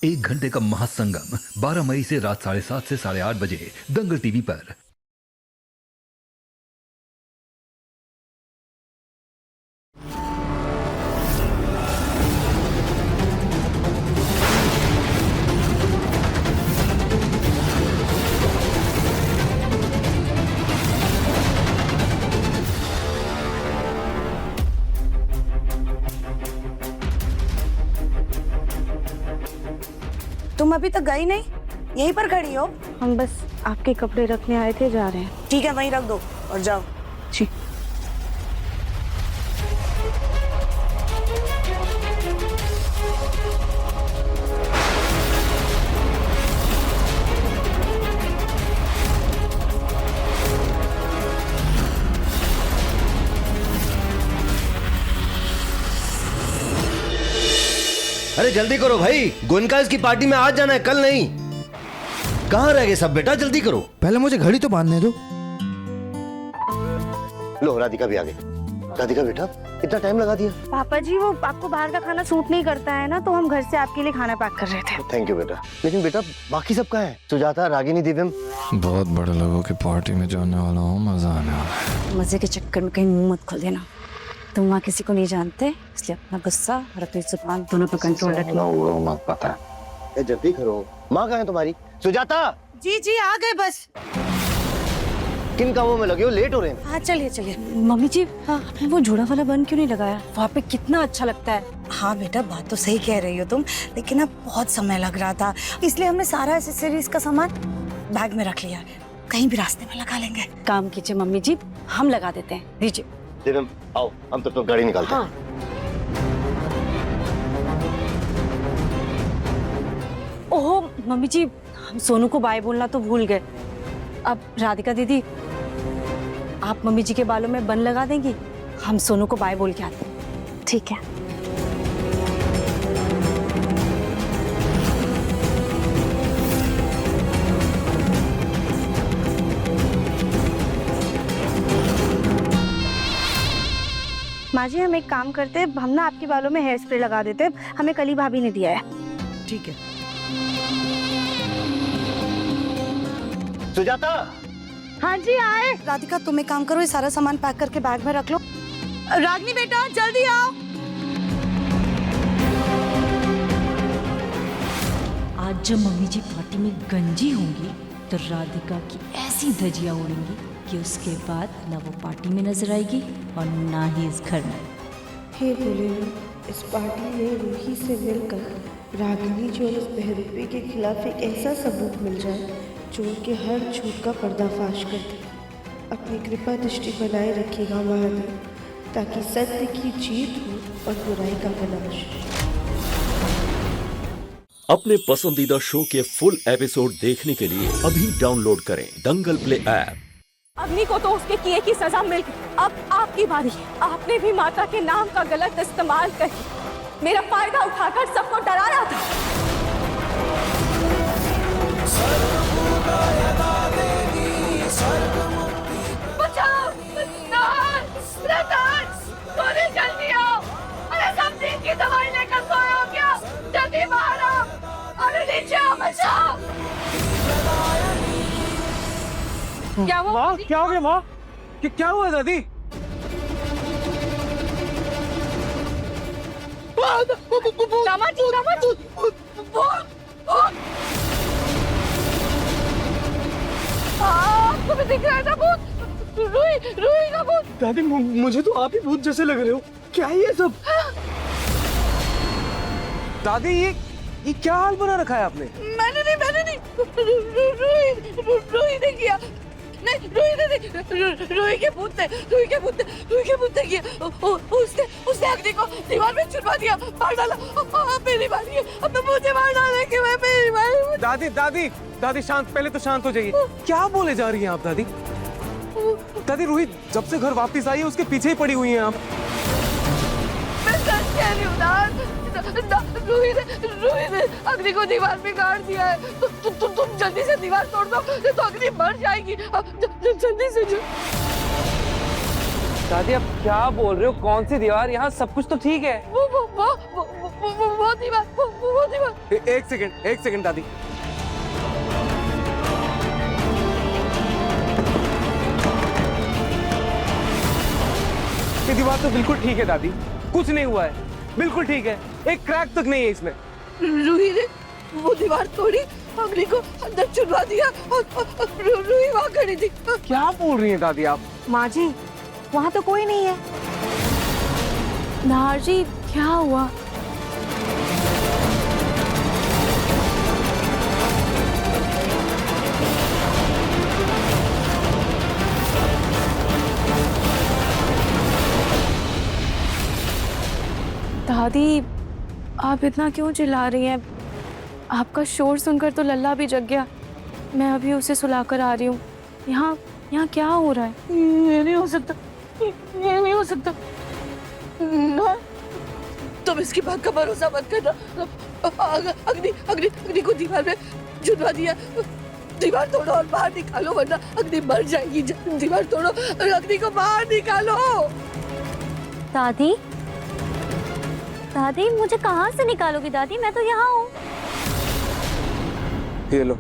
एक घंटे का महासंगम 12 मई से रात 7:30 से 8:30 बजे दंगल टीवी पर। तुम अभी तक गई नहीं, यहीं पर खड़ी हो? हम बस आपके कपड़े रखने आए थे, जा रहे हैं। ठीक है, वहीं रख दो और जाओ। जी। अरे जल्दी करो भाई, गुनकाज की पार्टी में आज जाना है, कल नहीं। कहाँ रह गए सब बेटा, जल्दी करो। पहले मुझे घड़ी तो बांधने दो। लो राधिका भी आ गई। राधिका बेटा, इतना टाइम लगा दिया। पापा जी, वो आपको बाहर का खाना सूट नहीं करता है ना, तो हम घर से आपके लिए खाना पैक कर रहे थे। थैंक यू बेटा। लेकिन बेटा बाकी सब कहाँ है? सुजाता, रागिनी, दिव्यम। बहुत बड़े लोगों की पार्टी में जाने वाला हूँ, मजा आने वाला है। मजे के चक्कर में कहीं मुंह मत खोल देना। तुम वहाँ किसी को नहीं जानते, इसलिए अपना गुस्सा और अपनी जुबान दोनों पर कंट्रोल रखना। वो मत पता है। जल्दी करो। माँ कहाँ है तुम्हारी? सुजाता। जी जी आ गए बस। किन कामों में लगे हो, लेट हो रहे हैं। हाँ चलिए चलिए। मम्मी जी, आपने वो जुड़ा वाला बन क्यों नहीं लगाया? वहाँ पे कितना अच्छा लगता है। हाँ बेटा, बात तो सही कह रही हो तुम, लेकिन अब बहुत समय लग रहा था, इसलिए हमने सारा एसेसरीज का सामान बैग में रख लिया। कहीं भी रास्ते में लगा लेंगे। काम कीजिए मम्मी जी, हम लगा देते हैं। दीजिए। दिव्यम आओ, हम तो गाड़ी निकालते हैं। ओहो मम्मी जी, हम सोनू को बाय बोलना तो भूल गए। अब राधिका दीदी, आप मम्मी जी के बालों में बन लगा देंगी, हम सोनू को बाय बोल के आते हैं। ठीक है। माँ जी, हम एक काम करते हैं, हम ना आपके बालों में हेयर स्प्रे लगा देते हैं, हमें कली भाभी ने दिया है। ठीक है। सुजाता। हाँ जी आए। राधिका तुम एक काम करो, ये सारा सामान पैक करके बैग में रख लो। रागनी बेटा जल्दी आओ। आज जब मम्मी जी पार्टी में गंजी होंगी तो राधिका की ऐसी धजियां उड़ेंगी कि उसके बाद ना वो पार्टी में नजर आएगी और ना ही इस घर में। हे भोलेनाथ, इस पार्टी में रूही से मिलकर रागिनी जी और उस बहरूपी के खिलाफ एक ऐसा सबूत मिल जाए जो उनके हर झूठ का पर्दाफाश कर दे। अपनी कृपा दृष्टि बनाए रखिएगा महादेव, ताकि सत्य की जीत हो और बुराई का विनाश। अपने पसंदीदा शो के फुल एपिसोड देखने के लिए अभी डाउनलोड करें दंगल प्ले ऐप। अग्नि को तो उसके किए की सजा मिल गई, अब आपकी बारी है। आपने भी माता के नाम का गलत इस्तेमाल करके मेरा फायदा उठाकर सबको डरा रहा था। बचाओ! सोनी जल्दी आओ! अरे सब दिन की दवाई लेकर सोए हो क्या? जल्दी बाहर आओ! अरे नीचे आओ, बचाओ! क्या हुआ? माँ, क्या हो गया माँ? क्या हुआ दादी? आपको भी दिख रहा है ना भूत? रूही का भूत। दादी मुझे तो आप ही भूत जैसे लग रहे हो। क्या है ये सब? दादी ये क्या हाल बना रखा है आपने? मैंने नहीं रूही ने किया। नहीं, रूही के भूत ने किया। उसने अग्नि को दीवार में चुनवा दिया, मार डाला। मेरी बारी है, अब तो मुझे मार डालेंगे। मेरी बारी। दादी शांत, पहले तो शांत हो जाइए। क्या बोले जा रही हैं आप दादी? दादी रूही जब से घर वापस आई है उसके पीछे ही पड़ी हुई हैं आप। मैं सच कह रही हूँ ना, रूही ने अग्नि को दीवार पे गाड़ दिया है। तुम जल्दी से दीवार तोड़ दो, तो अग्नि मर जाएगी। जल्दी से दादी आप क्या बोल रहे हो? कौन सी दीवार? यहाँ सब कुछ तो ठीक है। वो वो दीवार। एक सेकंड दादी। ये दीवार तो बिल्कुल ठीक है दादी, कुछ नहीं हुआ है, बिल्कुल ठीक है, एक क्रैक तक नहीं है इसमें। रूही ने वो दीवार तोड़ी, अग्नि को अंदर चुनवा दिया और रूही वहाँ खड़ी थी। क्या बोल रही हैं दादी आप? माँ जी, वहाँ तो कोई नहीं है। नार जी, क्या हुआ? दादी, आप इतना क्यों चिल्ला रही हैं? आपका शोर सुनकर तो लल्ला भी जग गया। मैं अभी उसे सुलाकर आ रही हूँ। यहाँ क्या हो रहा है? ये नहीं हो सकता, ये नहीं हो सकता। ना, तुम इसकी बात का भरोसा मत करना। अग्नि को दीवार में जुड़वा दिया। दीवार तोड़ो और बाहर निकालो, वरना अग्नि मर जाएगी। दीवार तोड़ो और अग्नि को बाहर निकालो। दादी, दादी मुझे कहाँ से निकालोगी दादी? मैं तो यहाँ हूँ। ये लो।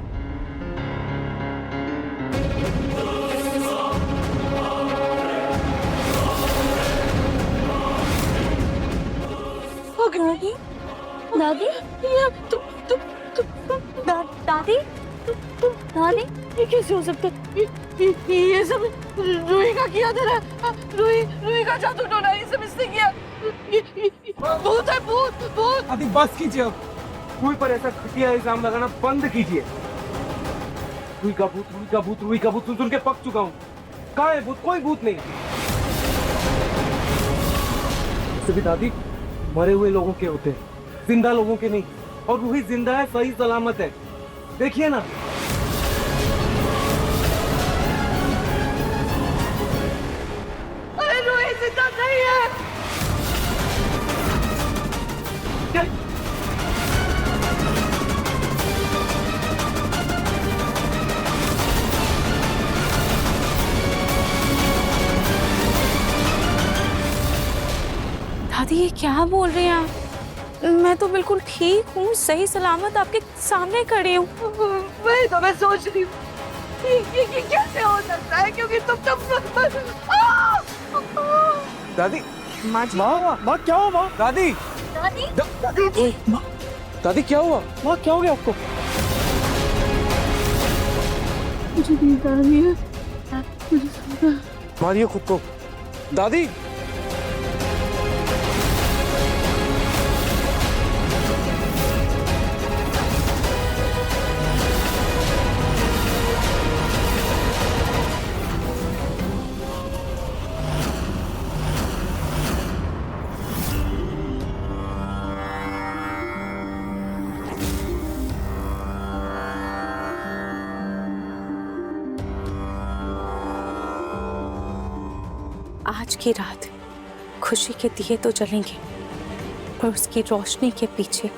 दादी, दादी, दादी, दादी, ये कैसे हो सकता है? ये सब रूही का किया था ना। रूही का जादू टोना, ये सब इसने किया। भूत है, भूत। दादी बस कीजिए अब, रूही पर ऐसा घटिया इल्जाम लगाना बंद कीजिए। रूही का भूत सुन के पक चुका हूँ। कहाँ है भूत? कोई भूत नहीं। सभी दादी मरे हुए लोगों के होते हैं, जिंदा लोगों के नहीं। और रूही जिंदा है, सही सलामत है, देखिए ना। अरे रूही जिंदा नहीं है। दादी, ये क्या बोल रहे हैं आप? मैं तो बिल्कुल ठीक हूँ, सही सलामत आपके सामने खड़ी हूँ। वही तो मैं सोच रही हूँ, ये कैसे हो सकता है? क्योंकि तुम दादी, माँ क्या हुआ? माँ, दादी, दादी, दादी क्या हुआ? माँ क्या हो गया आपको? मुझे नींद आ रही है। मारिए खुद को। दादी, आज की रात खुशी के दिए तो जलेंगे, पर उसकी रोशनी के पीछे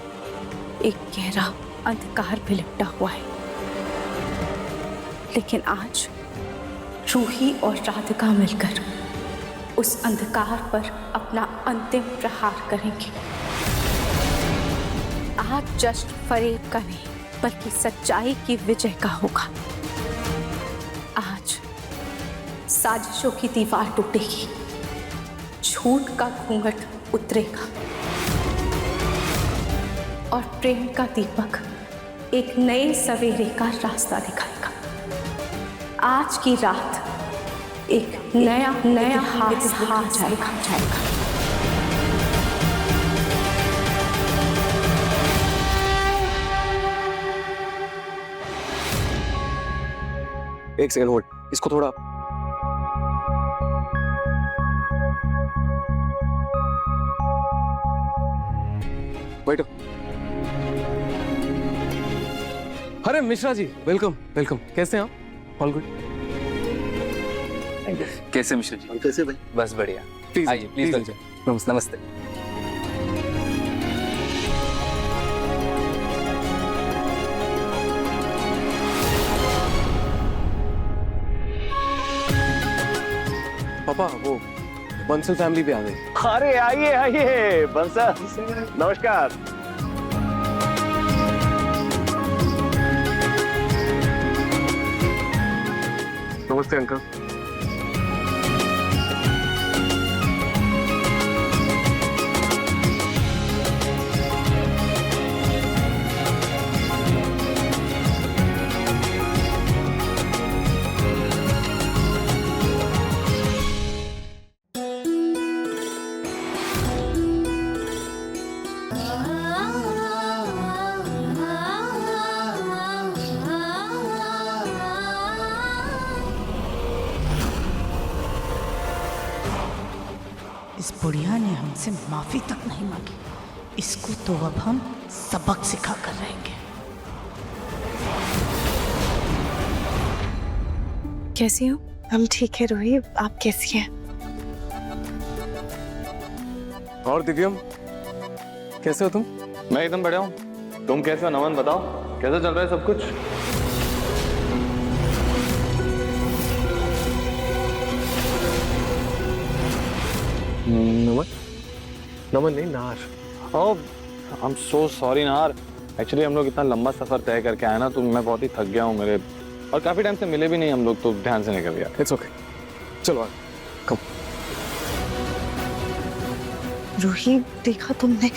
एक गहरा अंधकार भी लिपटा हुआ है। लेकिन आज रूही और राधिका मिलकर उस अंधकार पर अपना अंतिम प्रहार करेंगे। आज जश्न फरेब का नहीं, बल्कि सच्चाई की विजय का होगा। आज साजिशों की दीवार टूटेगी, झूठ का घूंघट उतरेगा और प्रेम का दीपक एक नए सवेरे का रास्ता दिखाएगा। आज की रात एक नया हाथ जाएगा। एक सेकंड होल्ड, इसको थोड़ा। बैठो। अरे मिश्रा जी, वेलकम वेलकम। कैसे हैं आप? All good. कैसे मिश्रा जी? कैसे भाई? बस बढ़िया। प्लीज आइए, प्लीज बैठिए। नमस्ते। पापा, वो बंसल फैमिली भी आ गई। अरे आइए आइए बंसल, नमस्कार। नमस्ते अंकल। इस बुढ़िया ने हमसे माफी तक नहीं मांगी, इसको तो अब हम सबक सिखा कर रहेंगे। कैसी हो? हम ठीक है रूही, आप कैसी हैं? और दिव्यम, कैसे हो तुम? मैं एकदम बढ़िया हूँ। तुम कैसे हो नमन, बताओ कैसा चल रहा है सब कुछ? नमन? नमन नहीं, नार। ओह आई एम सो सॉरी नार। एक्चुअली हम लोग इतना लंबा सफर तय करके आए ना, तो मैं बहुत ही थक गया हूँ मेरे, और काफी टाइम से मिले भी नहीं हम लोग, तो ध्यान से निकल गया। इट्स ओके, चलो कम। रूही, देखा तुमने,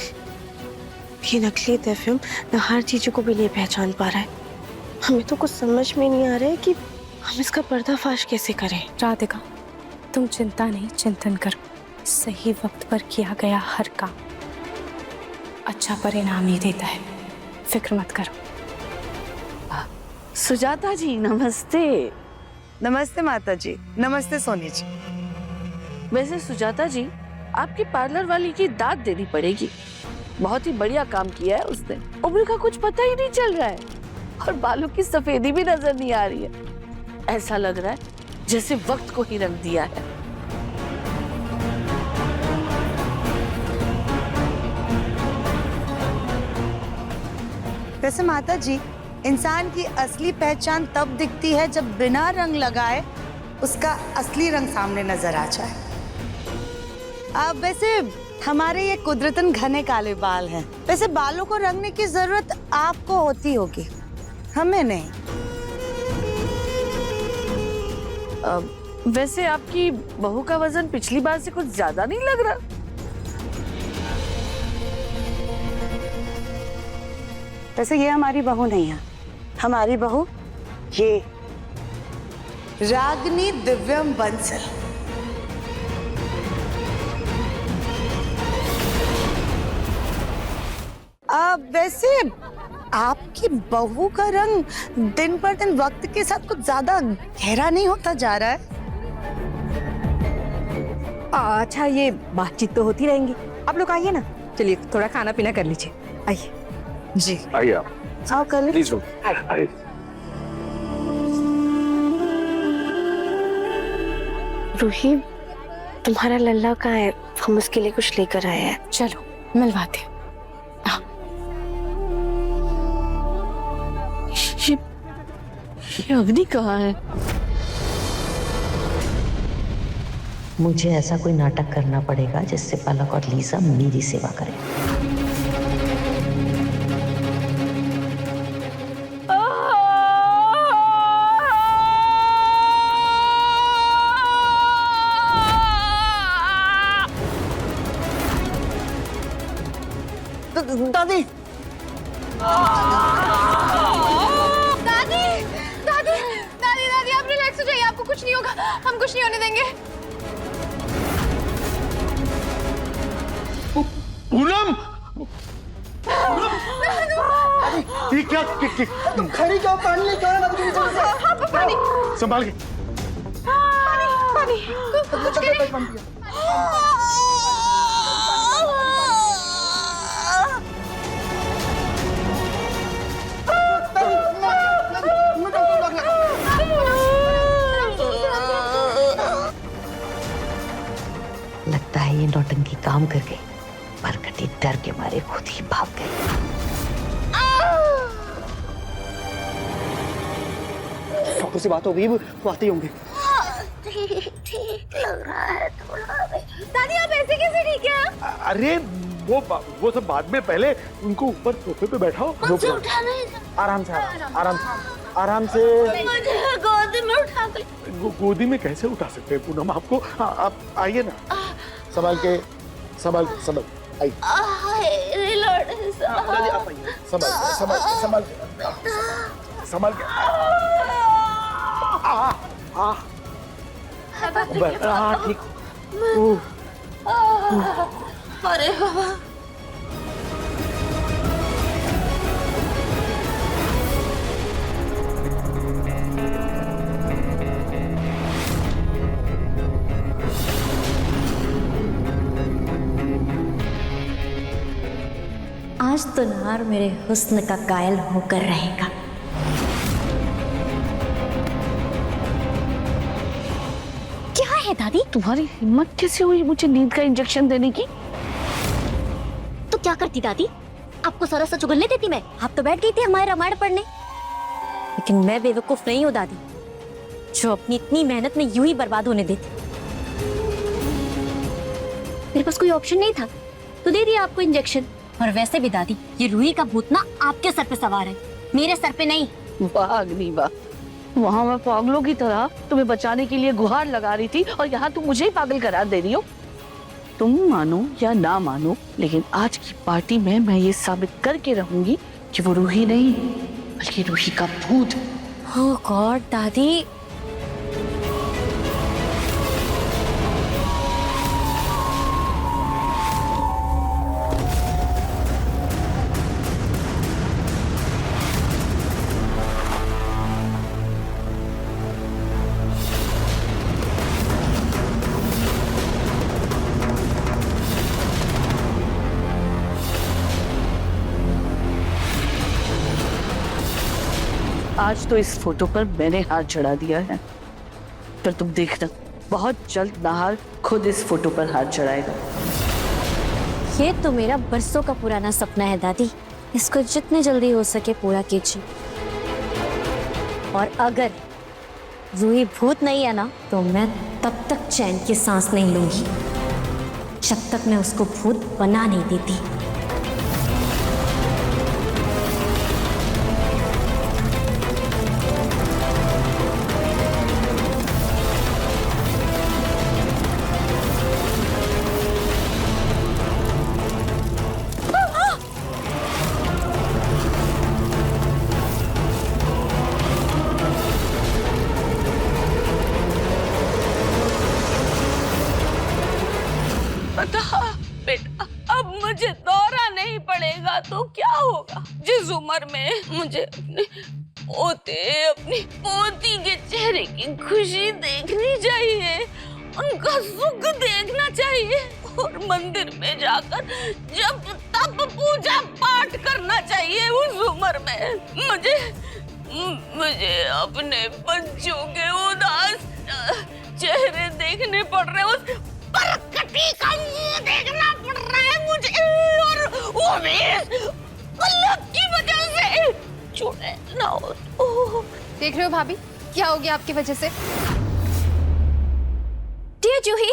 ये नकली दिव्यम न हर चीजों को भी नहीं पहचान पा रहा है। हमें तो कुछ समझ में नहीं आ रहा है कि हम इसका पर्दाफाश कैसे करें। राधिका, तुम चिंता नहीं, चिंतन करो। सही वक्त पर किया गया हर काम अच्छा परिणाम ही देता है, फिक्र मत करो। सुजाता जी नमस्ते। नमस्ते माता जी। नमस्ते सोनी जी। वैसे सुजाता जी, आपकी पार्लर वाली की दाद देनी पड़ेगी। बहुत ही बढ़िया काम किया है उसने। उम्र का कुछ पता ही नहीं चल रहा है और बालों की सफेदी भी नजर नहीं आ रही है। ऐसा लग रहा है जैसे वक्त को ही रंग दिया है। वैसे माता जी, इंसान की असली पहचान तब दिखती है जब बिना रंग लगाए उसका असली रंग सामने नजर आ जाए। अब वैसे हमारे ये कुदरतन घने काले बाल हैं। वैसे बालों को रंगने की जरूरत आपको होती होगी, हमें नहीं। वैसे आपकी बहू का वजन पिछली बार से कुछ ज्यादा नहीं लग रहा? वैसे ये हमारी बहू नहीं है, हमारी बहू ये रागिनी दिव्यम बंसल। वैसे आपकी बहू का रंग दिन पर दिन वक्त के साथ कुछ ज्यादा गहरा नहीं होता जा रहा है? अच्छा, ये बातचीत तो होती रहेंगी। आप लोग आइए ना, चलिए थोड़ा खाना पीना कर लीजिए। आइए जी। आइए आप, आओ कर लीजिए। प्लीज रूम आइए। रूही, तुम्हारा लल्ला कहाँ है? हम उसके लिए कुछ लेकर आए हैं। चलो मिलवाते हैं। ये अग्नि कहाँ है? मुझे ऐसा कोई नाटक करना पड़ेगा जिससे पलक और लीसा मेरी सेवा करें। दादी, दादी आप रिलैक्स हो जाइए, आपको कुछ नहीं होगा, हम कुछ नहीं होने देंगे। पूनम, ये क्या तुम खड़ी क्यों? पानी लेके आओ ना, पानी संभाल के। पानी कुछ लगता है ये नौटंकी काम कर गई। बरकती डर के मारे खुद ही भाग गई। डॉक्टर से बात हो गई, वो आते ही होंगे। ठीक लग रहा है थोड़ा। दादी आप ऐसे कैसे ठीक है? अरे वो सब बाद में, पहले उनको ऊपर सोफे पे बैठाओ। आराम से आराम से। मुझे गोदी में उठा के। गोदी में कैसे उठा सकते हैं पूनम आपको? आप आइए ना, संभाल के आइए। संभाल के। ठीक। अरे बाबा, आज तो नहार मेरे हुस्न का कायल होकर रहेगा। क्या है दादी, तुम्हारी हिम्मत कैसे हुई मुझे नींद का इंजेक्शन देने की? तो क्या करती दादी, आपको सारा सच उगलने देती मैं? आप तो बैठ गई थी हमारे रामायण पढ़ने। लेकिन मैं बेवकूफ नहीं हूँ दादी, जो अपनी इतनी मेहनत में यूं ही बर्बाद होने देती। मेरे पास कोई ऑप्शन नहीं था तो दे दिया आपको इंजेक्शन। और वैसे भी दादी, ये रूही का भूत ना आपके सर पे सवार है, मेरे सर पे नहीं। वाह अग्नि वाह, वहाँ मैं पागलों की तरह तुम्हें बचाने के लिए गुहार लगा रही थी और यहाँ तुम मुझे ही पागल करार दे रही हो। तुम मानो या ना मानो, लेकिन आज की पार्टी में मैं ये साबित करके रहूंगी कि वो रूही नहीं बल्कि रूही का भूत। ओह गॉड दादी, आज तो इस फोटो पर मैंने हाथ चढ़ा दिया है, पर तुम देखना बहुत जल्द नाहर खुद इस फोटो पर हाथ चढ़ाएगा। ये तो मेरा बरसों का पुराना सपना है दादी, इसको जितने जल्दी हो सके पूरा कीजिए। और अगर रूही भूत नहीं है ना, तो मैं तब तक चैन की सांस नहीं लूंगी जब तक मैं उसको भूत बना नहीं देती। बेटा, अब मुझे दौरा नहीं पड़ेगा तो क्या होगा? जिस उम्र में मुझे अपने पोते, अपनी पोती के चेहरे की खुशी देखनी चाहिए, उनका सुख देखना चाहिए, और मंदिर में जाकर जब तब पूजा पाठ करना चाहिए उस उम्र में। मुझे अपने बच्चों के उदास चेहरे देखने पड़ रहे, उस परकटी का मुंह देखना पड़ रहा है मुझे, और वो भी पल्लव की वजह से। छोड़े ना हो। देख रहे हो भाभी, क्या हो गया आपकी वजह से? डियर जूही,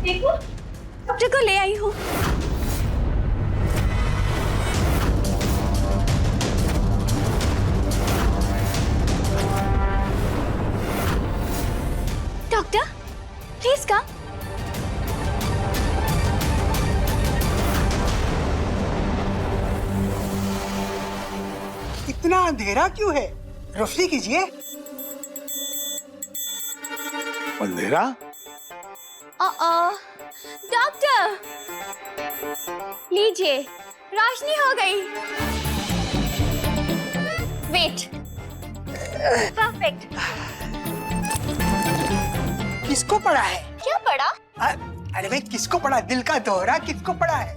देखो डॉक्टर को ले आई हूँ। Doctor please come. इतना अंधेरा क्यों है? रोशनी कीजिए। अंधेरा? डॉक्टर लीजिए, रोशनी हो गई। Wait, perfect. किसको पड़ा है? क्या पड़ा? अरे भाई किसको पड़ा? दिल का दौरा किसको पड़ा है?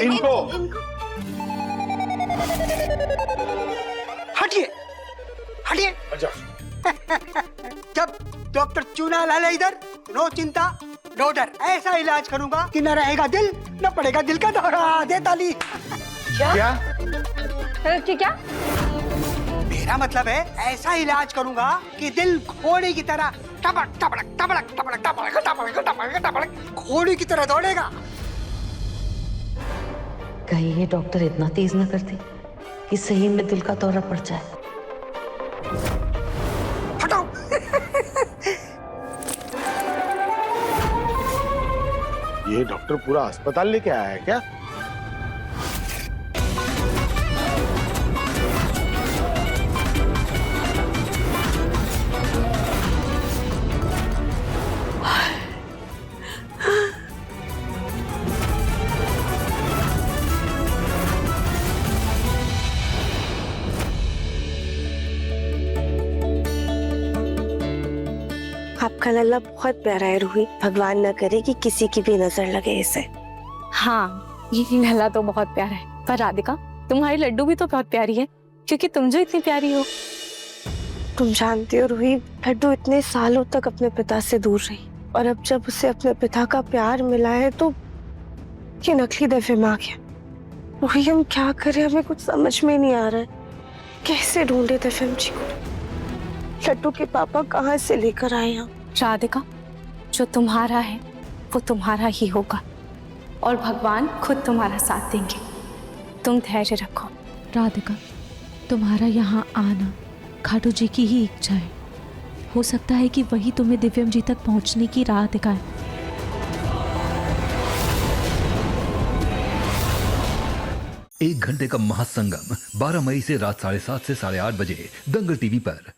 इनको। हटिए हटिए। जब डॉक्टर चूना लाल इधर, नो चिंता नो डर, ऐसा इलाज करूंगा कि न रहेगा दिल न पड़ेगा दिल का दौरा। दे ताली। क्या? मेरा मतलब है ऐसा इलाज करूंगा कि दिल घोड़े की तरह टपक टपक टपक टपक टपक टपक टपक टपक घोड़ी की तरह दौड़ेगा। कहीं ये डॉक्टर इतना तेज ना करते कि सही में दिल का दौरा पड़ जाए। हटाओ। ये डॉक्टर पूरा अस्पताल लेके आया है क्या? आपका लल्ला बहुत प्यारा है रूही, भगवान न करे कि किसी की भी नजर लगे इसे। हाँ, ये लल्ला तो बहुत प्यारा है, पर राधिका तुम्हारी लड्डू भी तो बहुत प्यारी है, क्योंकि तुम जो इतनी प्यारी हो। तुम जानती हो रूही, लड्डू इतने सालों तक अपने पिता से दूर रही, और अब जब उसे अपने पिता का प्यार मिला है तो ये नकली दफे में आ गया। रूही हम क्या करें, हमें कुछ समझ में नहीं आ रहा है। कैसे ढूंढे दफेम जी को? लड्डू के पापा कहाँ से लेकर आए हैं? राधिका, जो तुम्हारा है वो तुम्हारा ही होगा, और भगवान खुद तुम्हारा साथ देंगे। तुम धैर्य रखो। राधिका, तुम्हारा यहाँ आना खाटू जी की ही इच्छा है। हो सकता है कि वही तुम्हें दिव्यम जी तक पहुँचने की राह दिखाए। एक घंटे का महासंगम 12 मई से रात 7:30 से 8:30 बजे दंगल टीवी पर।